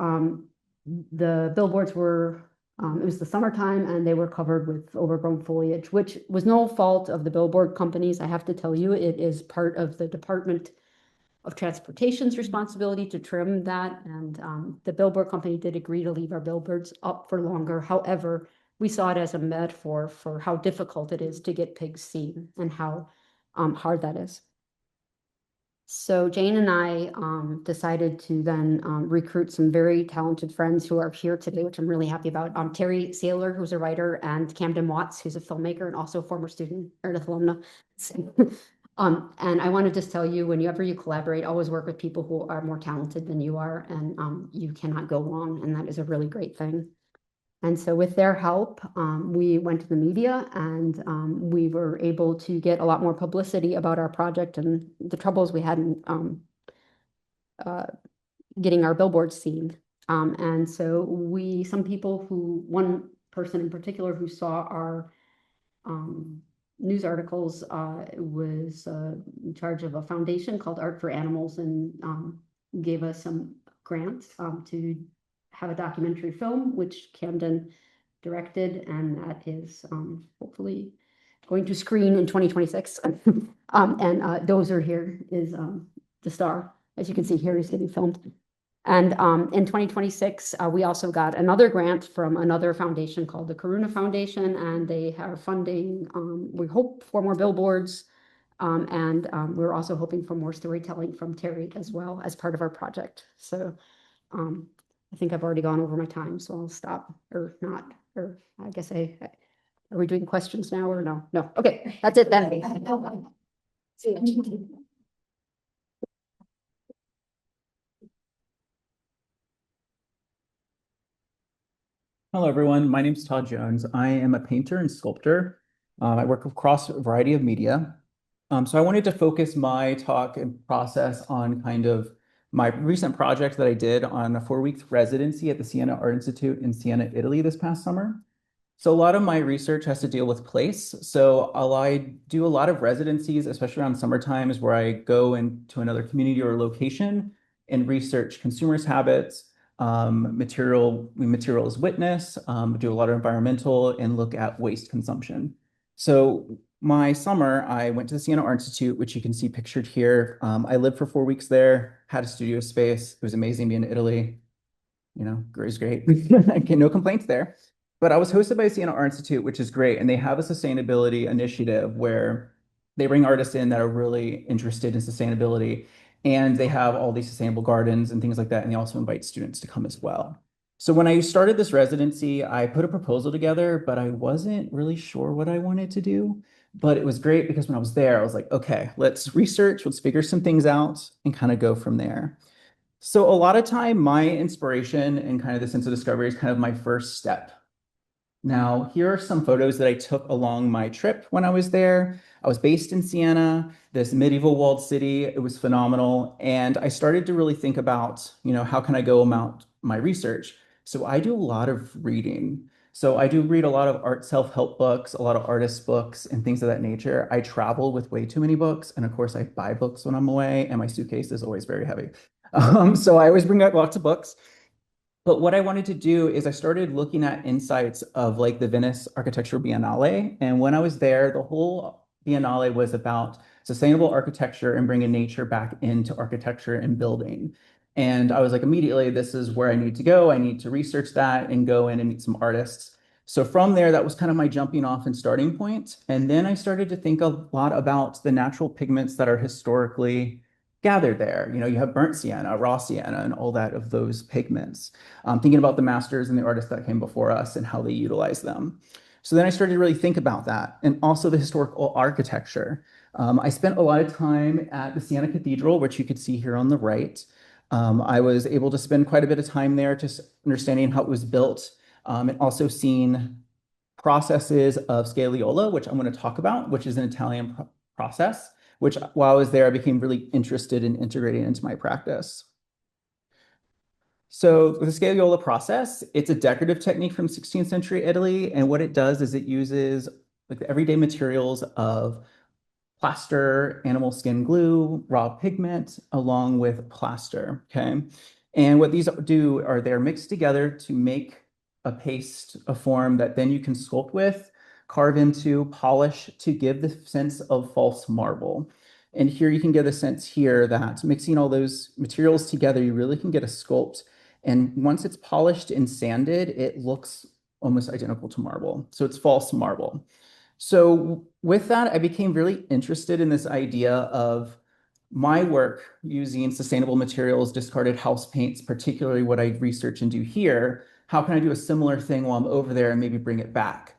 Speaker 6: The billboards were, it was the summertime, and they were covered with overgrown foliage, which was no fault of the billboard companies. I have to tell you, it is part of the Department of Transportation's responsibility to trim that. And the billboard company did agree to leave our billboards up for longer. However, we saw it as a metaphor for how difficult it is to get pigs seen and how hard that is. So Jane and I decided to then recruit some very talented friends who are here today, which I'm really happy about. Terry Saylor, who's a writer, and Camden Watts, who's a filmmaker and also a former student, Meredith alumna. And I want to just tell you, whenever you collaborate, always work with people who are more talented than you are, and you cannot go wrong, and that is a really great thing. And so with their help, we went to the media, and we were able to get a lot more publicity about our project and the troubles we had in getting our billboards seen. And so one person in particular who saw our news articles was in charge of a foundation called Art for Animals, and gave us some grants to have a documentary film, which Camden directed, and that is hopefully going to screen in 2026. And Dozer here is the star. As you can see here, he's getting filmed. And in 2026, we also got another grant from another foundation called the Karuna Foundation, and they are funding, we hope, for more billboards. And we're also hoping for more storytelling from Terry as well as part of our project. So I think I've already gone over my time, so I'll stop, or not, or I guess are we doing questions now or no? No, okay, that's it then.
Speaker 1: Hello, everyone. My name is Todd Jones. I am a painter and sculptor. I work across a variety of media. So I wanted to focus my talk and process on kind of my recent project that I did on a 4-week residency at the Siena Art Institute in Siena, Italy this past summer. So a lot of my research has to deal with place. So I do a lot of residencies, especially around summer times, where I go into another community or location and research consumers' habits, materials witness, do a lot of environmental and look at waste consumption. So my summer, I went to the Siena Art Institute, which you can see pictured here. I lived for 4 weeks there, had a studio space. It was amazing being in Italy. You know, it was great. Okay, no complaints there. But I was hosted by Siena Art Institute, which is great. And they have a sustainability initiative where they bring artists in that are really interested in sustainability. And they have all these sustainable gardens and things like that. And they also invite students to come as well. So when I started this residency, I put a proposal together, but I wasn't really sure what I wanted to do. But it was great because when I was there, I was like, okay, let's research, let's figure some things out and kind of go from there. So a lot of time, my inspiration and kind of the sense of discovery is kind of my first step. Now, here are some photos that I took along my trip when I was there. I was based in Siena, this medieval walled city. It was phenomenal. And I started to really think about, how can I go about my research? So I do a lot of reading. So I do read a lot of art self-help books, a lot of artist books and things of that nature. I travel with way too many books. And of course, I buy books when I'm away, and my suitcase is always very heavy. So I always bring out lots of books. But what I wanted to do is I started looking at insights of like the Venice Architecture Biennale. And when I was there, the whole Biennale was about sustainable architecture and bringing nature back into architecture and building. And I was like, immediately, this is where I need to go. I need to research that and go in and meet some artists. So from there, that was kind of my jumping off and starting point. And then I started to think a lot about the natural pigments that are historically gathered there. You have burnt sienna, raw sienna, and all that of those pigments. Thinking about the masters and the artists that came before us and how they utilize them. So then I started to really think about that, and also the historical architecture. I spent a lot of time at the Siena Cathedral, which you could see here on the right. I was able to spend quite a bit of time there just understanding how it was built, and also seeing processes of scagliola, which I'm going to talk about, which is an Italian process, which while I was there, I became really interested in integrating into my practice. So the scagliola process, it's a decorative technique from 16th century Italy. And what it does is it uses like the everyday materials of plaster, animal skin glue, raw pigment, along with plaster, okay? And what these do are they're mixed together to make a paste, a form that then you can sculpt with, carve into, polish to give the sense of false marble. And here you can get a sense here that mixing all those materials together, you really can get a sculpt. And once it's polished and sanded, it looks almost identical to marble. So it's false marble. So with that, I became really interested in this idea of my work using sustainable materials, discarded house paints, particularly what I research and do here. How can I do a similar thing while I'm over there and maybe bring it back?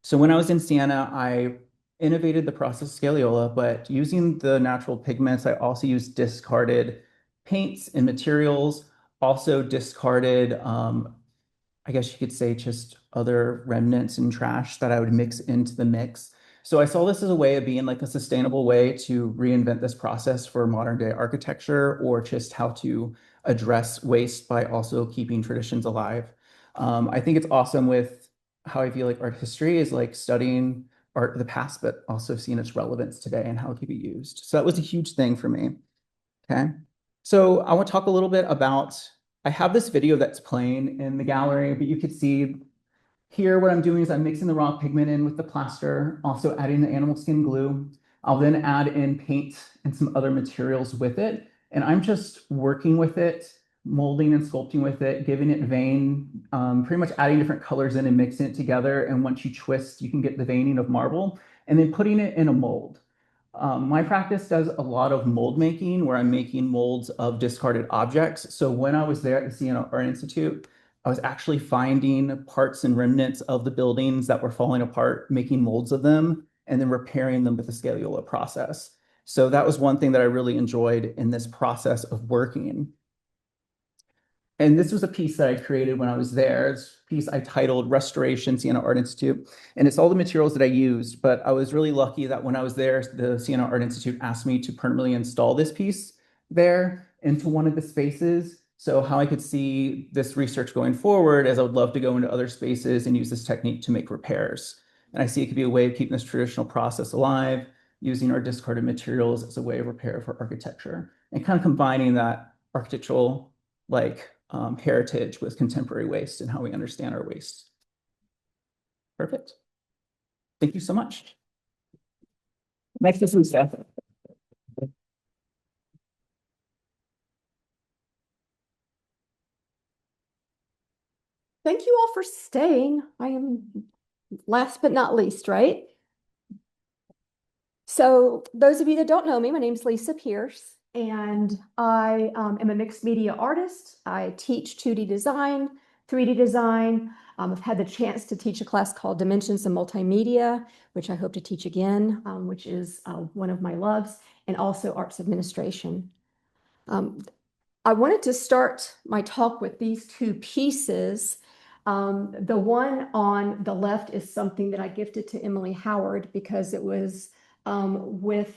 Speaker 1: So when I was in Siena, I innovated the process of scagliola, but using the natural pigments, I also used discarded paints and materials, also discarded, I guess you could say just other remnants and trash that I would mix into the mix. So I saw this as a way of being like a sustainable way to reinvent this process for modern day architecture, or just how to address waste by also keeping traditions alive. I think it's awesome with how I feel like art history is like studying art of the past, but also seeing its relevance today and how it can be used. So that was a huge thing for me. Okay. So I want to talk a little bit about, I have this video that's playing in the gallery, but you could see here what I'm doing is I'm mixing the raw pigment in with the plaster, also adding the animal skin glue. I'll then add in paint and some other materials with it. And I'm just working with it, molding and sculpting with it, giving it vein, pretty much adding different colors in and mixing it together. And once you twist, you can get the veining of marble, and then putting it in a mold. My practice does a lot of mold making, where I'm making molds of discarded objects. So when I was there at the Siena Art Institute, I was actually finding parts and remnants of the buildings that were falling apart, making molds of them, and then repairing them with the scagliola process. So that was one thing that I really enjoyed in this process of working. And this was a piece that I created when I was there. It's a piece I titled Restoration Siena Art Institute. And it's all the materials that I used, but I was really lucky that when I was there, the Siena Art Institute asked me to permanently install this piece there. into one of the spaces. So how I could see this research going forward is I would love to go into other spaces and use this technique to make repairs. And I see it could be a way of keeping this traditional process alive, using our discarded materials as a way of repair for architecture, and kind of combining that architectural heritage with contemporary waste and how we understand our waste. Perfect. Thank you so much. Next is Lisa.
Speaker 7: Thank you all for staying. I am last but not least, right? So those of you that don't know me, my name is Lisa Pierce, and I am a mixed media artist. I teach 2D design, 3D design. I've had the chance to teach a class called Dimensions of Multimedia, which I hope to teach again, which is one of my loves, and also arts administration. I wanted to start my talk with these two pieces. The one on the left is something that I gifted to Emily Howard because it was with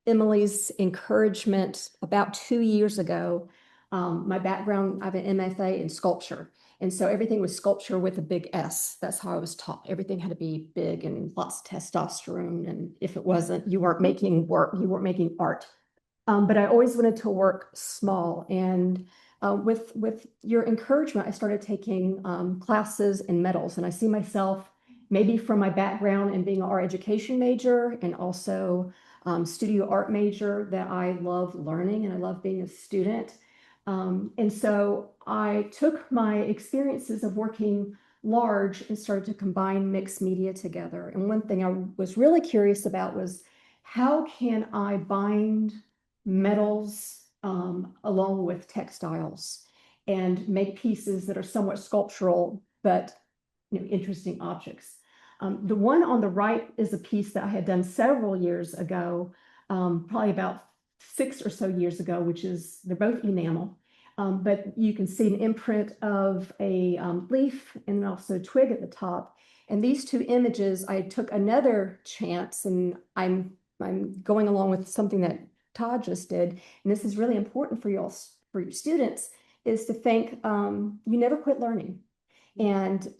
Speaker 7: Emily's encouragement about 2 years ago. My background, I have an MFA in sculpture. And so everything was sculpture with a big S. That's how I was taught. Everything had to be big and lots of testosterone. And if it wasn't, you weren't making work, you weren't making art. But I always wanted to work small. And with your encouragement, I started taking classes in metals. And I see myself maybe from my background in being an art education major and also studio art major that I love learning and I love being a student. And so I took my experiences of working large and started to combine mixed media together. And one thing I was really curious about was how can I bind metals along with textiles and make pieces that are somewhat sculptural, but interesting objects. The one on the right is a piece that I had done several years ago, probably about 6 or so years ago, which is, they're both enamel, but you can see an imprint of a leaf and also a twig at the top. And these two images, I took another chance, and I'm going along with something that Todd just did, and this is really important for your students, is to think you never quit learning. And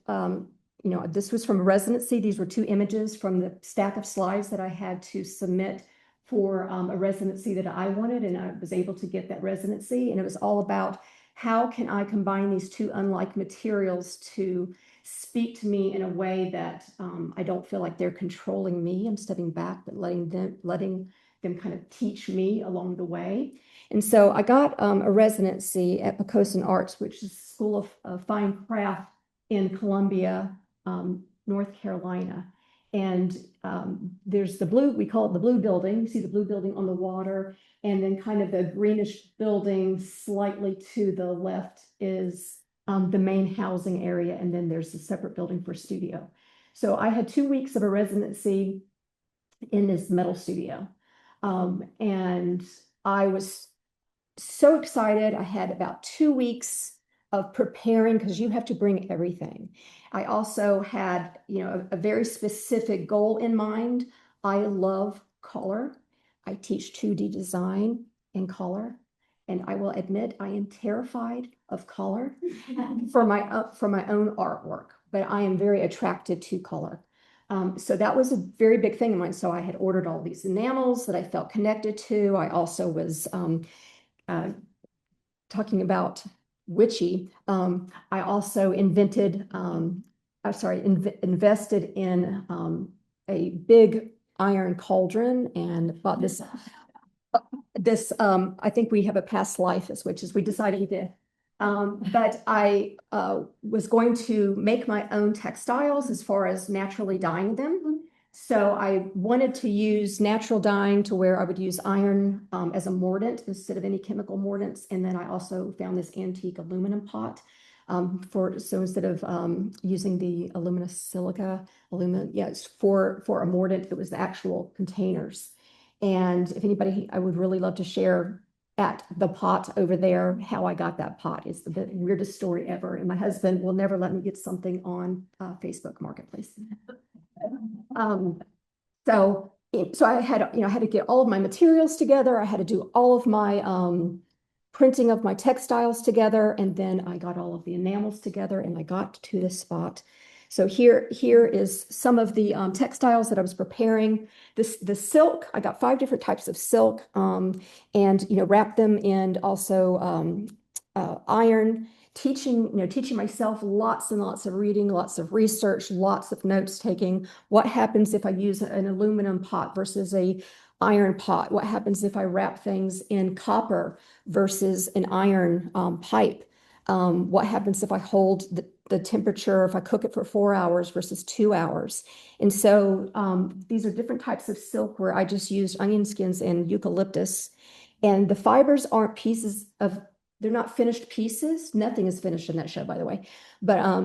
Speaker 7: this was from a residency. These were 2 images from the stack of slides that I had to submit for a residency that I wanted, and I was able to get that residency. And it was all about how can I combine these 2 unlike materials to speak to me in a way that I don't feel like they're controlling me. I'm stepping back, but letting them kind of teach me along the way. And so I got a residency at Pocosin Arts, which is a School of Fine Craft in Columbia, North Carolina. And there's the blue, we call it the blue building. You see the blue building on the water, and then kind of the greenish building slightly to the left is the main housing area. And then there's a separate building for studio. So I had 2 weeks of a residency in this metal studio. And I was so excited. I had about 2 weeks of preparing because you have to bring everything. I also had, a very specific goal in mind. I love color. I teach 2D design in color. And I will admit I am terrified of color for my own artwork, but I am very attracted to color. So that was a very big thing of mine. So I had ordered all these enamels that I felt connected to. I also was talking about witchy. I also invested in a big iron cauldron and bought this. I think we have a past life as witches. We decided we did. But I was going to make my own textiles as far as naturally dyeing them. So I wanted to use natural dyeing to where I would use iron as a mordant instead of any chemical mordants. And then I also found this antique aluminum pot so instead of using the yes, for a mordant, it was the actual containers. And if anybody, I would really love to share at the pot over there how I got that pot. It's the weirdest story ever. And my husband will never let me get something on Facebook Marketplace. So I had, I had to get all of my materials together. I had to do all of my printing of my textiles together, and then I got all of the enamels together, and I got to this spot. So here is some of the textiles that I was preparing. The silk, I got 5 different types of silk, and wrapped them in also iron. Teaching myself lots and lots of reading, lots of research, lots of notes taking. What happens if I use an aluminum pot versus a iron pot? What happens if I wrap things in copper versus an iron pipe? What happens if I hold the temperature, if I cook it for 4 hours versus 2 hours? And so these are different types of silk where I just used onion skins and eucalyptus. And the fibers aren't they're not finished pieces. Nothing is finished in that show, by the way. But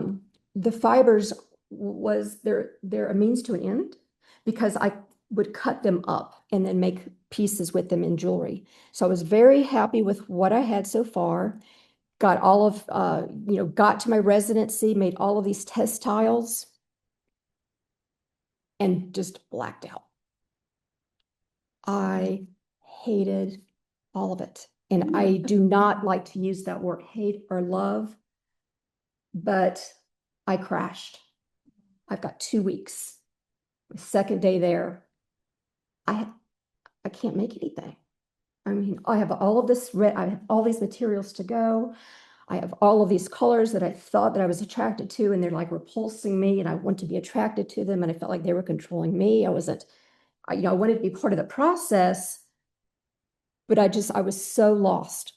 Speaker 7: the fibers they're a means to an end, because I would cut them up and then make pieces with them in jewelry. So I was very happy with what I had so far. Got all of, got to my residency, made all of these textiles, and just blacked out. I hated all of it. And I do not like to use that word hate or love, but I crashed. I've got 2 weeks. My second day there, I can't make anything. I mean, I have all of this I have all these materials to go. I have all of these colors that I thought that I was attracted to, and they're like repulsing me, and I want to be attracted to them, and I felt like they were controlling me. I wanted to be part of the process, but I was so lost.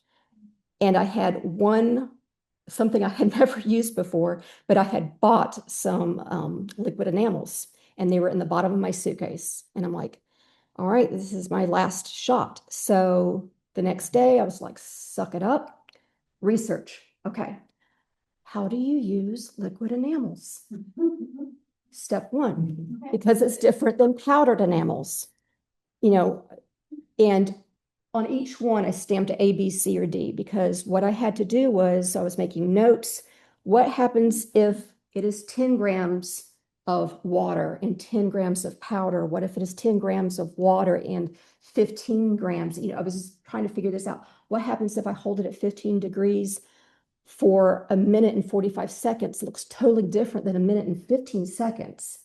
Speaker 7: And I had something I had never used before, but I had bought some liquid enamels, and they were in the bottom of my suitcase. And I'm like, all right, this is my last shot. So the next day I was like, suck it up, research. Okay, how do you use liquid enamels? Step 1, because it's different than powdered enamels, and on each one, I stamped A, B, C, or D, because what I had to do was I was making notes. What happens if it is 10 grams of water and 10 grams of powder? What if it is 10 grams of water and 15 grams? I was trying to figure this out. What happens if I hold it at 15 degrees for a minute and 45 seconds? It looks totally different than a minute and 15 seconds.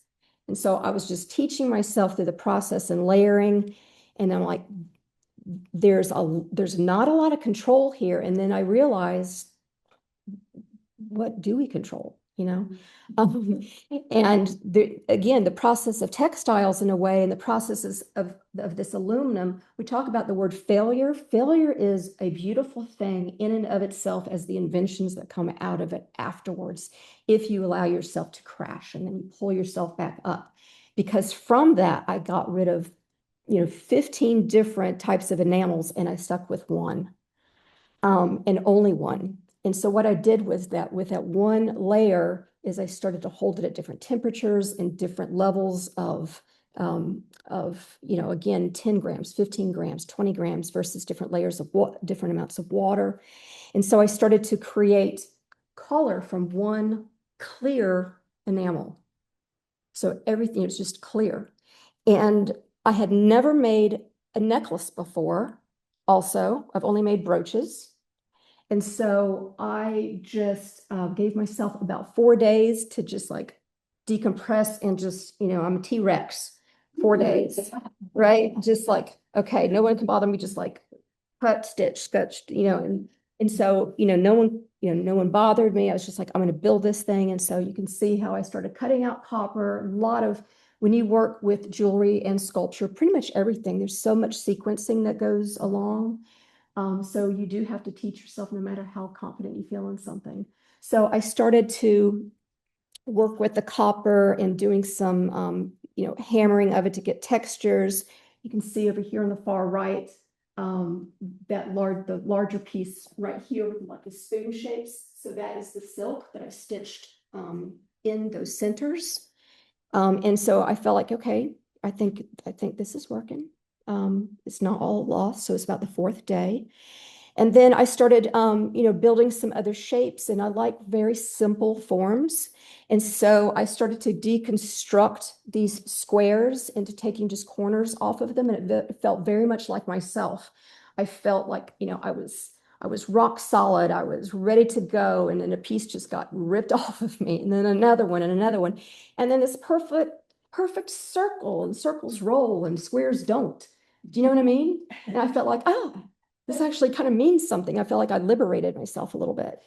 Speaker 7: And so I was just teaching myself through the process and layering. And I'm like, there's not a lot of control here. And then I realized, what do we control? And again, the process of textiles in a way, and the processes of this aluminum, we talk about the word failure. Failure is a beautiful thing in and of itself, as the inventions that come out of it afterwards, if you allow yourself to crash and then you pull yourself back up. Because from that, I got rid of 15 different types of enamels, and I stuck with one, and only one. And so what I did was that with that one layer is I started to hold it at different temperatures and different levels of again, 10 grams, 15 grams, 20 grams versus different layers of different amounts of water. And so I started to create color from one clear enamel. So everything was just clear. And I had never made a necklace before. Also, I've only made brooches. And so I just gave myself about 4 days to just like decompress and just, I'm a T-Rex, 4 days, right? Just like, okay, no one can bother me, just like cut, stitch, sketch, and so, no one bothered me. I was just like, I'm going to build this thing. And so you can see how I started cutting out copper. When you work with jewelry and sculpture, pretty much everything, there's so much sequencing that goes along. So you do have to teach yourself, no matter how confident you feel in something. So I started to work with the copper and doing some, hammering of it to get textures. You can see over here on the far right, the larger piece right here with like the spoon shapes. So that is the silk that I stitched in those centers. And so I felt like, okay, I think this is working. It's not all lost. So it's about the 4th day. And then I started, building some other shapes, and I like very simple forms. And so I started to deconstruct these squares into taking just corners off of them. And it felt very much like myself. I felt like, I was I was rock solid. I was ready to go. And then a piece just got ripped off of me. And then another one and another one. And then this perfect circle, and circles roll and squares don't. Do you know what I mean? And I felt like, oh, this actually kind of means something. I felt like I liberated myself a little bit.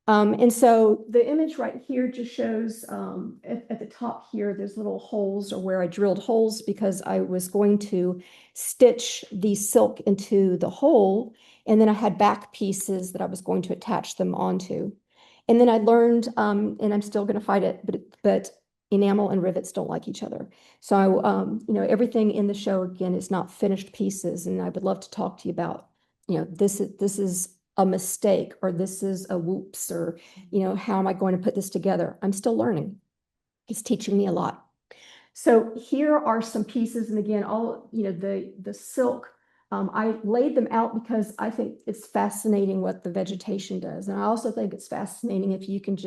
Speaker 7: And so the image right here just shows at the top here, there's little holes, or where I drilled holes because I was going to stitch the silk into the hole. And then I had back pieces that I was going to attach them onto. And then I learned, and I'm still going to fight it, but enamel and rivets don't like each other. So, everything in the show, again, is not finished pieces. And I would love to talk to you about, this is a mistake, or this is a whoops, or, how am I going to put this together? I'm still learning. It's teaching me a lot. So here are some pieces. And again, all, the silk, I laid them out because I think it's fascinating what the vegetation does. And I also think it's fascinating if you can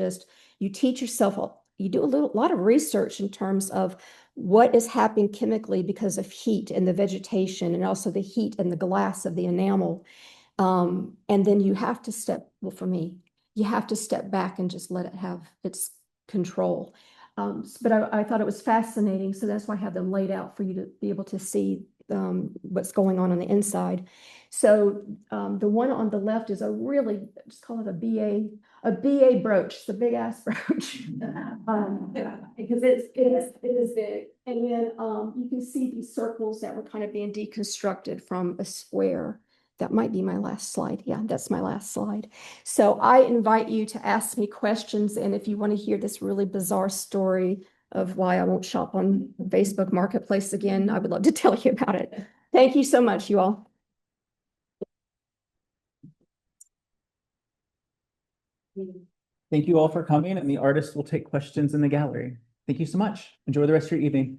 Speaker 7: you teach yourself, you do a lot of research in terms of what is happening chemically because of heat and the vegetation, and also the heat and the glass of the enamel. And then you have to for me, you have to step back and just let it have its control. But I thought it was fascinating. So that's why I have them laid out for you to be able to see what's going on the inside. So the one on the left is just call it a BA brooch. It's a big ass brooch. Because it is big. And then you can see these circles that were kind of being deconstructed from a square. That might be my last slide. Yeah, that's my last slide. So I invite you to ask me questions. And if you want to hear this really bizarre story of why I won't shop on Facebook Marketplace again, I would love to tell you about it. Thank you so much, you all.
Speaker 1: Thank you all for coming, and the artists will take questions in the gallery. Thank you so much. Enjoy the rest of your evening.